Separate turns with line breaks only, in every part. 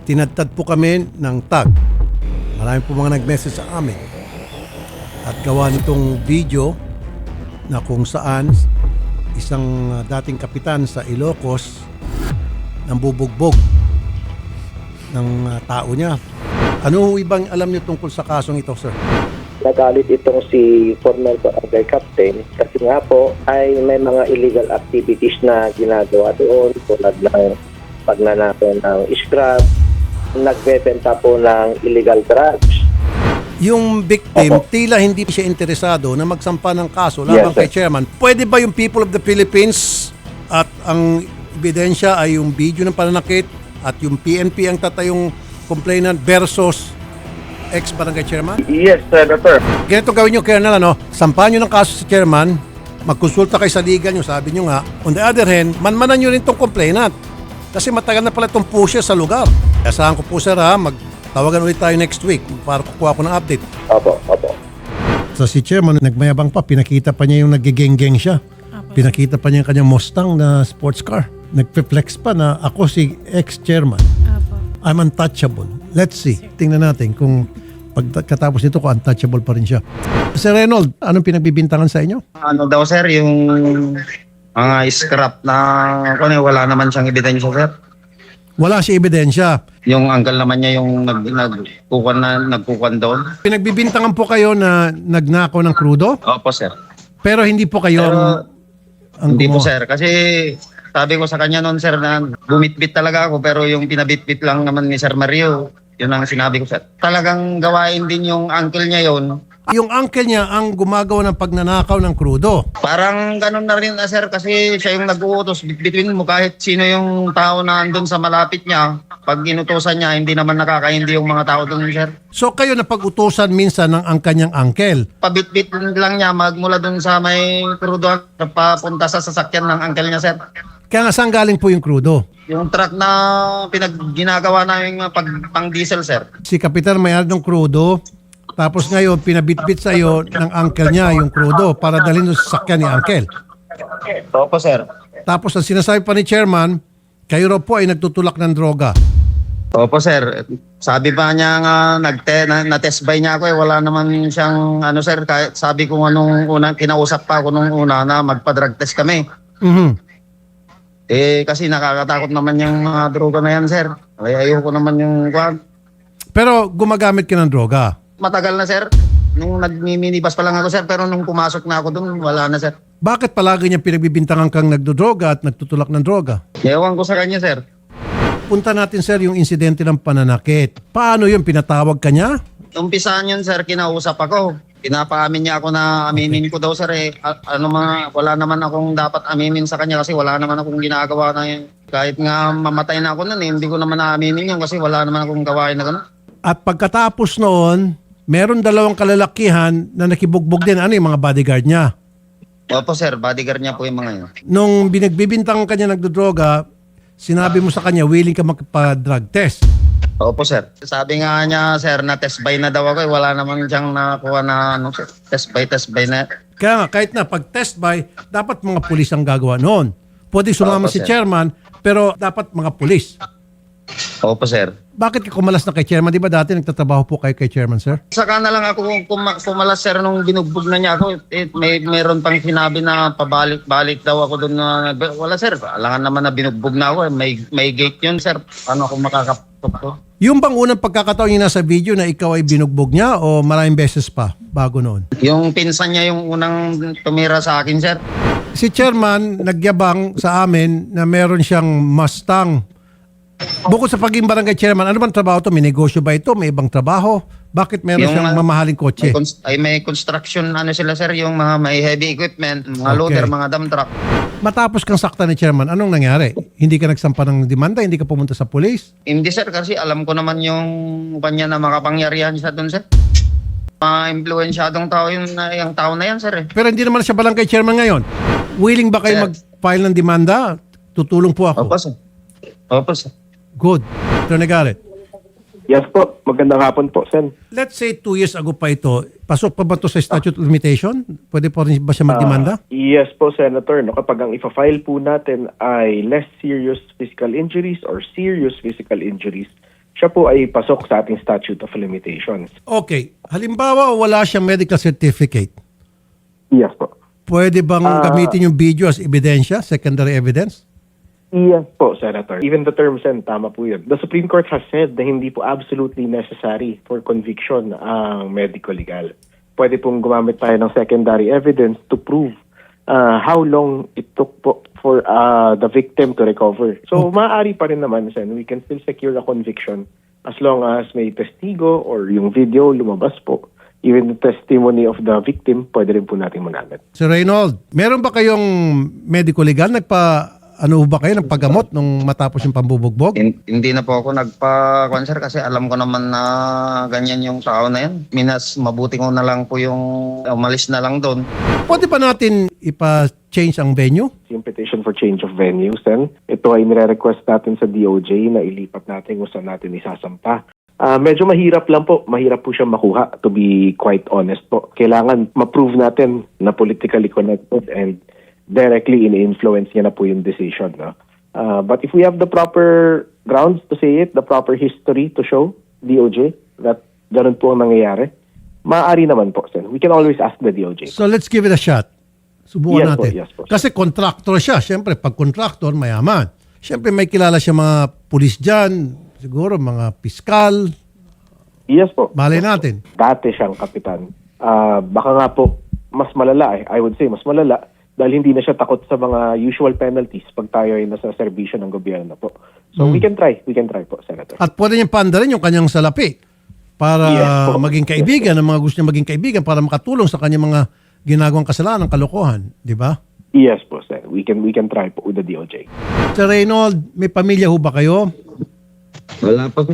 tinadtad po kami ng tag. Marami po mga nag-message sa amin. At gawa nitong video na kung saan isang dating kapitan sa Ilocos nang bubugbog ng tao niya. Ano ibang alam niyo tungkol sa kasong ito, sir?
Nagalit itong si former barangay captain kasi nga po ay may mga illegal activities na ginagawa doon tulad ng pagnanakaw ng scrap, nagbebenta po ng illegal drugs.
Yung victim,
Opo.
tila hindi siya interesado na magsampa ng kaso laban
Yes,
kay
sir.
chairman. Pwede ba yung people of the Philippines at ang ebidensya ay yung video ng pananakit at yung PNP ang tatayong complainant versus ex-barangay chairman?
Yes, Senator.
Ganito gawin nyo, Colonel, ano? Sampahan nyo ng kaso sa chairman, magkonsulta kayo sa legal nyo, sabi nyo nga. On the other hand, manmanan nyo rin itong complainant. Kasi matagal na pala itong pusher sa lugar. Asahan ko po, sir, ha? Magtawagan ulit tayo next week para kukuha ko ng update.
Opo, opo.
So si chairman, nagmayabang pa, pinakita pa niya yung nagigeng-geng siya. Pinakita pa niya yung kanyang Mustang na sports car. Nagpe-flex pa na ako si ex-chairman. I'm untouchable. Let's see. Tingnan natin kung pagkatapos nito ko untouchable pa rin siya. Sir Reynold, anong pinagbibintangan sa inyo?
Ano daw sir, yung mga scrap na wala naman siyang ebidensya sir.
Wala siya ebidensya.
Yung uncle naman niya yung nagkukuan doon.
Pinagbibintangan po kayo na nagnakaw ng krudo,
Opo sir.
pero hindi po kayo
Pero
ang
hindi po
gumawa.
sir kasi sabi ko sa kanya noon sir na bumitbit talaga ako pero yung pinabitbit lang naman ni Sir Mario. Yun ang sinabi ko sir. Talagang gawain din yung uncle niya yon.
Yung uncle niya ang gumagawa ng pagnanakaw ng krudo.
Parang ganun na rin na sir kasi siya yung nag-uutos between mo kahit sino yung tao na andun sa malapit niya. Pag inutosan niya, hindi naman nakakaindi yung mga tao doon sir.
So kayo napag-utusan minsan ng ang kanyang uncle.
Pabitbit lang niya magmula doon sa may krudo papunta sa sasakyan ng uncle niya sir.
Kaya nga saan galing po yung krudo?
Yung truck na ginagawa namin pang diesel sir.
Si Kapitan may-ari ng krudo, tapos ngayon pinabitbit sa iyo ng uncle niya yung krudo para dalhin sa sasakyan ni uncle.
Opo sir.
Tapos ang sinasabi pa ni chairman, kayo raw po ay nagtutulak ng droga.
Opo sir. Sabi pa niya nga na-test buy niya ako wala naman siyang ano sir kahit sabi ko anong una kinausap pa ako nung una na magpa-drug test kami.
Mhm.
Kasi nakakatakot naman yung mga droga na yan sir. Ay ayoko naman yung
Pero gumagamit ka ng droga.
matagal na sir. Nung nagmi-minibus pa lang ako sir pero nung pumasok na ako doon wala na sir.
Bakit palagi niya pinagbibintangan kang nagdodroga at nagtutulak ng droga?
Ewan ko sa kanya sir.
Punta natin sir yung insidente ng pananakit. Paano yun? Pinatawag ka niya?
Umpisaan yun sir, kinausap ako. Pinapaamin niya ako na aminin ko daw sir wala naman akong dapat aminin sa kanya kasi wala naman akong ginagawa na yun. Kahit nga mamatay na ako nun hindi ko naman naaminin yun kasi wala naman akong gawain na gano'n.
At pagkatapos noon, meron dalawang kalalakihan na nakibugbog din. Ano yung mga bodyguard niya?
Opo sir, bodyguard niya po yung mga yun.
Nung binagbibintang ka niya nagdodroga, sinabi mo sa kanya, willing ka magpa-drug test.
Opo sir. Sabi nga niya sir na test buy na daw ako wala naman siyang nakuha na sir, test buy na.
Kaya nga, kahit na pag-test by, dapat mga pulis ang gagawa noon. Pwede sumama
Opo,
si
sir.
chairman, pero dapat mga pulis.
Opo sir.
Bakit ka kumalas na kay chairman? Di ba dati nagtatrabaho po kayo kay chairman, sir?
Saka na lang ako kumalas sir nung binugbog na niya ako. Meron pang sinabi na pabalik-balik daw ako doon na wala sir. Alangan naman na binugbog na ako. May gate yun sir. Paano ako makakapok to?
Yung bang unang pagkakataon niya nasa video na ikaw ay binugbog niya o maraming beses pa bago noon?
Yung pinsan niya yung unang tumira sa akin sir.
Si chairman nagyabang sa amin na meron siyang Mustang. Bukod sa pagiging barangay chairman, ano bang trabaho to? May negosyo ba ito? May ibang trabaho? Bakit meron
Yung,
siyang mamahaling kotse?
May construction ano sila sir. Yung mga may heavy equipment, mga
Okay.
loader, mga dump truck.
Matapos kang sakta ni chairman, anong nangyari? Hindi ka nagsampa ng demanda? Hindi ka pumunta sa pulis?
Hindi sir kasi alam ko naman yung kanya na makapangyarihan siya doon sir. Impluensyadong tao yung tao na yan sir eh.
Pero hindi naman siya barangay chairman ngayon. Willing ba kayo
Sir.
mag-file ng demanda? Tutulong po ako.
Opo sir. Opo sir.
Good. Attorney Garrett.
Yes po. Magandang hapon po, Sen.
Let's say 2 years ago pa ito, pasok pa ba ito sa statute of limitation? Pwede pa rin ba siya magdemanda?
Yes po, Senator. No, kapag ang ifa-file po natin ay less serious physical injuries or serious physical injuries, siya po ay pasok sa ating statute of limitations.
Okay. Halimbawa, wala siyang medical certificate.
Yes po.
Pwede bang gamitin yung video as ebidensya, secondary evidence?
Yes po, Senator. Even the term sen, tama po yun. The Supreme Court has said na hindi po absolutely necessary for conviction ang medical legal. Pwede pong gumamit tayo ng secondary evidence to prove how long it took po for the victim to recover. So, maaari pa rin naman, Sen. We can still secure a conviction as long as may testigo or yung video lumabas po. Even the testimony of the victim, pwede rin po natin manamit.
Sir Reynold, meron ba kayong medical legal? Ano ba kayo ng paggamot nung matapos yung pambubugbog?
Hindi na po ako nagpa-kwan sir kasi alam ko naman na ganyan yung tao na yan. Minas mabuti ko na lang po yung umalis na lang doon.
Pwede pa natin ipa-change ang venue?
Yung petition for change of venue, Sen, ito ay nire-request natin sa DOJ na ilipat natin kung saan natin isasampa. Medyo mahirap lang po. Mahirap po siya makuha, to be quite honest po. Kailangan ma-prove natin na politically connected and directly in-influence niya na po yung decision. No? But if we have the proper grounds to say it, the proper history to show DOJ that ganun po ang nangyayari, maaari naman po, Sen. We can always ask the DOJ.
So let's give it a shot. Subukan
Yes po,
natin.
yes po.
Kasi contractor siya. Siyempre, pag contractor, mayaman. Siyempre, may kilala siya mga pulis dyan. Siguro, mga piskal.
Yes po.
Malay natin.
Dati siyang kapitan. Baka nga po, mas malala I would say, mas malala dahil hindi na siya takot sa mga usual penalties pag tayo ay nasa serbisyo ng gobyerno po. So we can try po, Senator.
At pwede niyang pandarin yung kanyang salapi para
Yes po.
maging kaibigan, ang mga gusto niya maging kaibigan para makatulong sa kanyang mga ginagawang kasalanan, kalokohan. Di ba?
Yes po, sir. We can try po with the DOJ.
Sir Reynold, may pamilya ho ba kayo?
Wala pa po.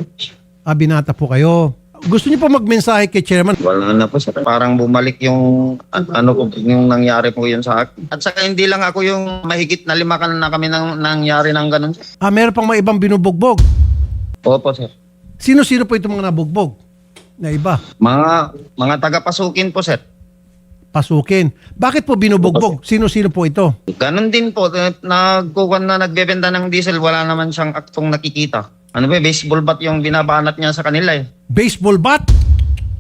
Binata po kayo. Gusto niyo po magmensahe kay Chairman?
Wala na po sir. Parang bumalik yung ano po yung nangyari po yun sa akin. At saka hindi lang ako yung mahigit na 5 na kami nang nangyari ng ganun.
Meron pang mga ibang binubugbog.
Opo sir.
Sino-sino po itong mga nabugbog? Na iba?
Mga taga-pasukin po sir.
Pasukin. Bakit po binubugbog? Sino-sino po ito?
Ganun din po. Nagkukuhan na nagbebenta ng diesel. Wala naman siyang aktong nakikita. Ano ba, baseball bat yung binabanat niya sa kanila eh.
Baseball bat?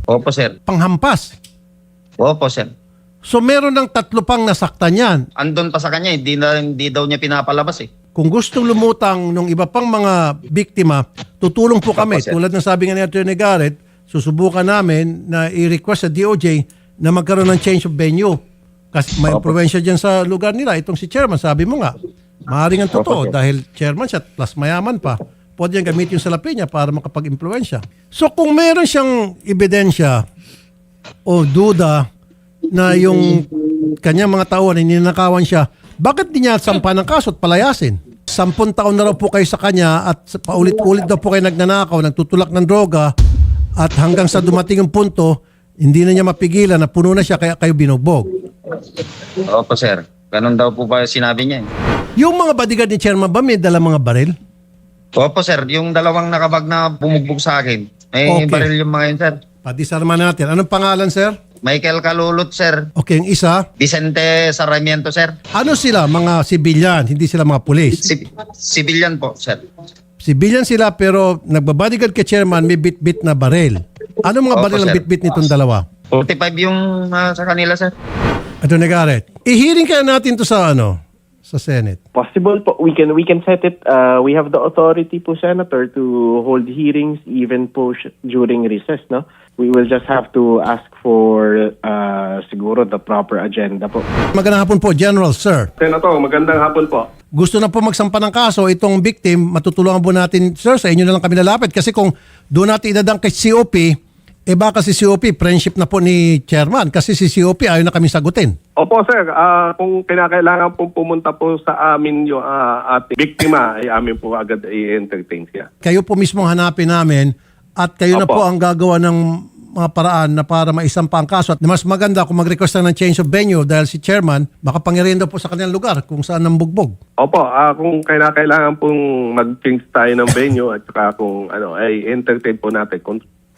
Opo sir.
Panghampas?
Opo sir.
So meron ng 3 pang nasaktan yan.
Andun pa sa kanya, hindi daw niya pinapalabas eh.
Kung gustong lumutang ng iba pang mga biktima, tutulong po kami.
Opo, sir.
Tulad ng sabi nga ni Atty. Garrett, susubukan namin na i-request sa DOJ na magkaroon ng change of venue. Kasi may influensya dyan sa lugar nila. Itong si Chairman, sabi mo nga, maaaring ang totoo dahil Chairman siya plus mayaman pa. Pwede niyang gamitin yung salapi niya para makapag-impluensya. So kung meron siyang ebidensya o duda na yung kanyang mga tauhan, ninanakawan siya, bakit di niya sampa ng kaso at palayasin? 10 taon na raw po kayo sa kanya at paulit-ulit daw po kayo nagnanakaw, nagtutulak ng droga at hanggang sa dumating yung punto, hindi na niya mapigilan na puno na siya kaya kayo binugbog.
Opo sir. Ganun daw po ba sinabi niya eh.
Yung mga bodyguard ni Chairman ba may dala mga baril?
Opo sir, yung dalawang nakabag na bumugbog sa akin. May
Okay.
baril yung mga yun sir.
Padisarma natin. Anong pangalan, sir?
Michael Kalulot sir.
Okay, yung isa.
Vicente Sarmiento sir.
Ano sila? Mga sibilyan, hindi sila mga pulis.
Civilian po sir.
Sibilyan sila pero nagbabodyguard kay Chairman may bit-bit na baril. Ano mga
Opo,
baril ang
sir.
bit-bit nitong dalawa?
45 yung sa kanila sir.
Ito na Garrett. I-hearing kaya natin to sa sa Senate.
Possible po. We can set it. We have the authority po, Senator, to hold hearings even po during recess, no? We will just have to ask for siguro the proper agenda po.
Magandang hapon po, General, sir.
Senator, magandang hapon po.
Gusto na po magsampa ng kaso itong victim, matutulungan po natin, sir, sa inyo na lang kami lalapit. Kasi kung doon natin idadang kay COP, baka si COP, friendship na po ni Chairman. Kasi si COP ayaw na kami sagutin.
Opo sir, kung kinakailangan pong pumunta po sa amin yung ating biktima, ay amin po agad i-entertain siya.
Kayo po mismo hanapin namin at kayo na
Opo.
po ang gagawa ng mga paraan na para maisampa ang kaso. At mas maganda kung mag-request na ng change of venue dahil si Chairman, makapangyarihan daw po sa kanilang lugar kung saan ang bugbog.
Opo, kung kinakailangan pong mag-change tayo ng venue at saka kung ay entertain po natin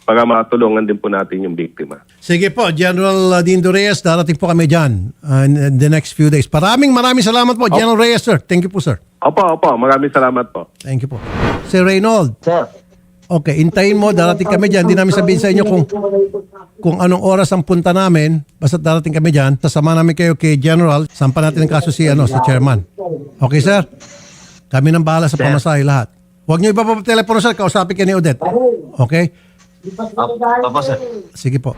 para matulungan din po natin yung biktima.
Sige po, General Dindo Reyes, darating po kami dyan in the next few days. Maraming salamat po, General Reyes, sir. Thank you po, sir.
Opo, maraming salamat po.
Thank you po. Sir Reynold.
Sir.
Okay, intayin mo, darating kami dyan. Hindi namin sabihin sa inyo kung anong oras ang punta namin. Basta darating kami dyan. Sasama namin kayo kay General. Sampa natin ang kaso si Chairman. Okay, sir? Kami nang bahala sa pamasahe lahat. Huwag niyo ibaba telepono, sir. Kausapin kayo ni Odette. Okay?
Opo, sir.
Sige po.